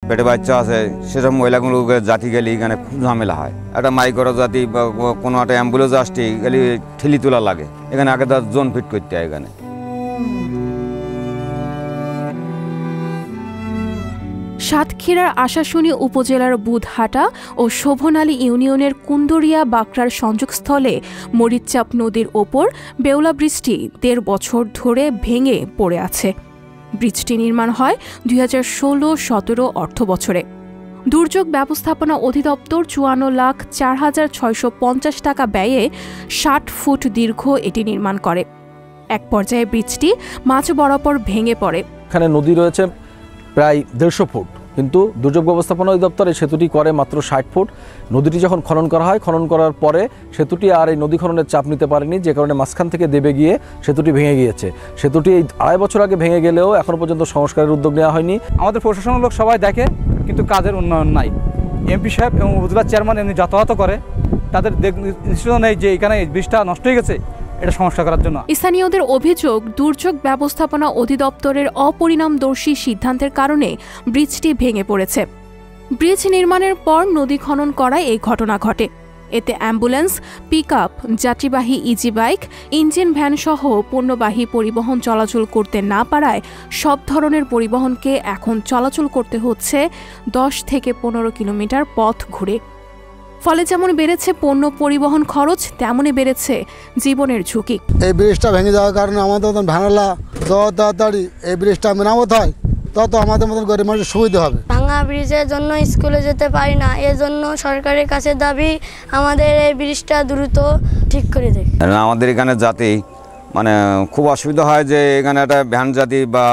পেটে বাচ্চা আছে, সেসব মহিলাগুলোকে জাতি গেলে এখানে খুব ঝামেলা হয়। একটা মাইক্রো জাতি বা কোনো একটা অ্যাম্বুলেন্স আসতে গেলে ঠেলি তোলা লাগে, এখানে আগে তার জোন ফিট করতে হয়। এখানে সাতক্ষীরার আশাশুনি উপজেলার বুধহাটা ও শোভনালী ইউনিয়নের কুন্দরিয়া বাকরার সংযোগস্থলে মরিচচাপ নদীর ওপর বেউলা ব্রিজটি ১.৫ বছর ধরে ভেঙে পড়ে আছে। ব্রিজটি নির্মাণ হয় ২০১৬-১৭ অর্থবছরে। দুর্যোগ ব্যবস্থাপনা অধিদপ্তর ৫৪,০৪,৬৫০ টাকা ব্যয়ে ৬০ ফুট দীর্ঘ এটি নির্মাণ করে। এক পর্যায়ে ব্রিজটি মাঝ বরাবর ভেঙে পড়ে। এখানে নদী রয়েছে প্রায় ১৫০ ফুট, কিন্তু দুর্যোগ ব্যবস্থাপনা অধিদপ্তর এই সেতুটি করে মাত্র ৬০ ফুট। নদীটি যখন খনন করা হয়, খনন করার পরে সেতুটি আর এই নদী খননের চাপ নিতে পারেনি, যে কারণে মাঝখান থেকে দেবে গিয়ে সেতুটি ভেঙে গিয়েছে। সেতুটি এই ২.৫ বছর আগে ভেঙে গেলেও এখনও পর্যন্ত সংস্কারের উদ্যোগ নেওয়া হয়নি। আমাদের প্রশাসনের লোক সবাই দেখে, কিন্তু কাজের উন্নয়ন নাই। এমপি সাহেব এবং উপজেলা চেয়ারম্যান এমনি যাতায়াত করে, তাদের নিশ্চিত নেই যে এখানে ব্রিজটা নষ্ট হয়ে গেছে, এটা সংস্কার করার জন্য। স্থানীয়দের অভিযোগ, দুর্যোগ ব্যবস্থাপনা অধিদপ্তরের অপরিণামদর্শী সিদ্ধান্তের কারণে ব্রিজটি ভেঙে পড়েছে। ব্রিজ নির্মাণের পর নদী খনন করায় এই ঘটনা ঘটে। এতে অ্যাম্বুলেন্স, পিকআপ, যাত্রীবাহী ইজি বাইক, ইঞ্জিন ভ্যান সহ পণ্যবাহী পরিবহন চলাচল করতে না পারায় সব ধরনের পরিবহনকে এখন চলাচল করতে হচ্ছে ১০ থেকে ১৫ কিলোমিটার পথ ঘুরে। ফলে যেমন বেড়েছে পণ্য পরিবহন খরচ, তেমনই বেড়েছে জীবনের ঝুঁকি। এই ব্রিজটা ভেঙে যাওয়ার কারণে আমাদের মতন ভ্যানওয়ালা যত তাড়াতাড়ি এই ব্রিজটা মেরামত হয়, তত আমাদের মতন গরিব মানুষের সুবিধা হবে। ভাঙা ব্রিজের জন্য স্কুলে যেতে পারি না, এজন্য সরকারের কাছে দাবি আমাদের এই ব্রিজটা দ্রুত ঠিক করে দেয়। আমাদের এখানে জাতি মানে খুব অসুবিধা হয় যে এখানে একটা ভ্যান জাতি বা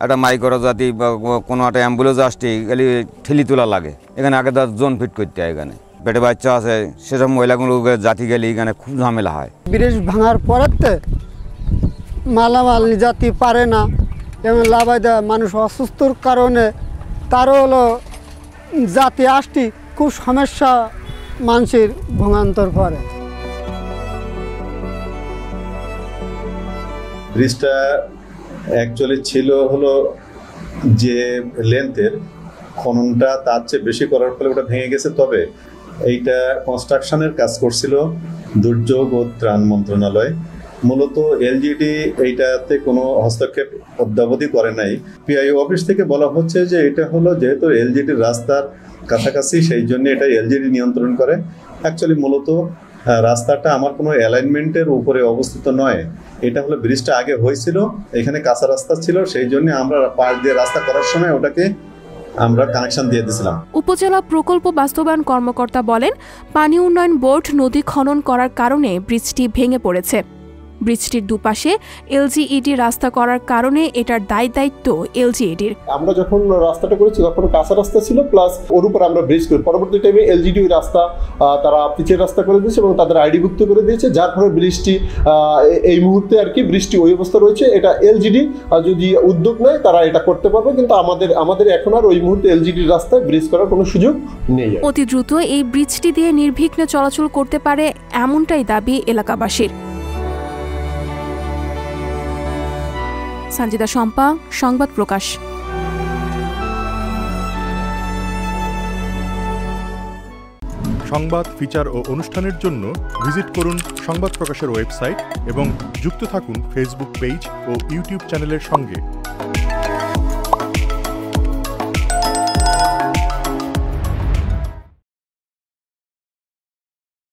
একটা মাইক্রো জাতি বা কোনো একটা অ্যাম্বুলেন্স আসতে গেলে ঠেলি তোলা লাগে, এখানে আগে তার জোন ফিট করতে হয়। এখানে পেটে বাচ্চা আছে, সেসব মহিলাগুলোকে জাতি গেলে এখানে খুব ঝামেলা হয়। ব্রিজ ভাঙার পরেতে মালামাল জাতি পারে না, যেমন লাভাইদা মানুষ অসুস্থর কারণে তারও হলো জাতি আসতে খুব সমস্যা মানুষের ভোগান্তর পরে। ব্রিজটা অ্যাকচুয়ালি ছিল হলো যে লেন্থের, খননটা তার চেয়ে বেশি করার ফলে ওটা ভেঙে গেছে। তবে এইটা কনস্ট্রাকশনের কাজ করছিল দুর্যোগ ও ত্রাণ মন্ত্রণালয়। মূলত এলজিডি এইটাতে কোনো হস্তক্ষেপ অদ্যাবধি করে নাই। পিআইও অফিস থেকে বলা হচ্ছে যে এটা হলো যেহেতু এলজিডির রাস্তার কাছাকাছি, সেই জন্য এটা এলজিডি নিয়ন্ত্রণ করে। অ্যাকচুয়ালি মূলত রাস্তাটা আমার কোনো অ্যালাইনমেন্টের উপরে অবস্থিত নয়, এটা হলো ব্রিজটা আগে হয়েছিল, এখানে কাঁচা রাস্তা ছিল, সেই জন্য আমরা পাশ দিয়ে রাস্তা করার সময় ওটাকে আমরা কানেকশন দিয়ে দিয়েছিলাম। উপজেলা প্রকল্প বাস্তবায়ন কর্মকর্তা বলেন, পানি উন্নয়ন বোর্ড নদী খনন করার কারণে ব্রিজটি ভেঙে পড়েছে। ব্রিজটির দুপাশে এলজিইডি রাস্তা করার কারণে এটার দায়িত্ব এলজিইডির। আমরা যখন রাস্তাটা করেছি তখন কাঁচা রাস্তা ছিল, প্লাস ওর উপর আমরা ব্রিজ করি। পরবর্তী টাইমে এলজিডি ওই রাস্তা তারা পিচের রাস্তা করে দিয়েছে এবং তাদের আইডিভুক্ত করে দিয়েছে, যার ফলে ব্রিজটি এই মুহূর্তে আর কি ব্রিজটি ওই অবস্থা রয়েছে। এটা এলজিডি যদি উদ্যোগ নেয় তারা এটা করতে পারবে, কিন্তু আমাদের এখন আর ওই মুহূর্তে এলজিডির রাস্তায় ব্রিজ করার কোনো সুযোগ নেই। অতি দ্রুত এই ব্রিজটি দিয়ে নির্বিঘ্নে চলাচল করতে পারে, এমনটাই দাবি এলাকাবাসীর। সঞ্জিতা শম্পা, সংবাদ প্রকাশ। সংবাদ, ফিচার ও অনুষ্ঠানের জন্য ভিজিট করুন সংবাদ প্রকাশের ওয়েবসাইট এবং যুক্ত থাকুন ফেসবুক পেজ ও ইউটিউব চ্যানেলের সঙ্গে।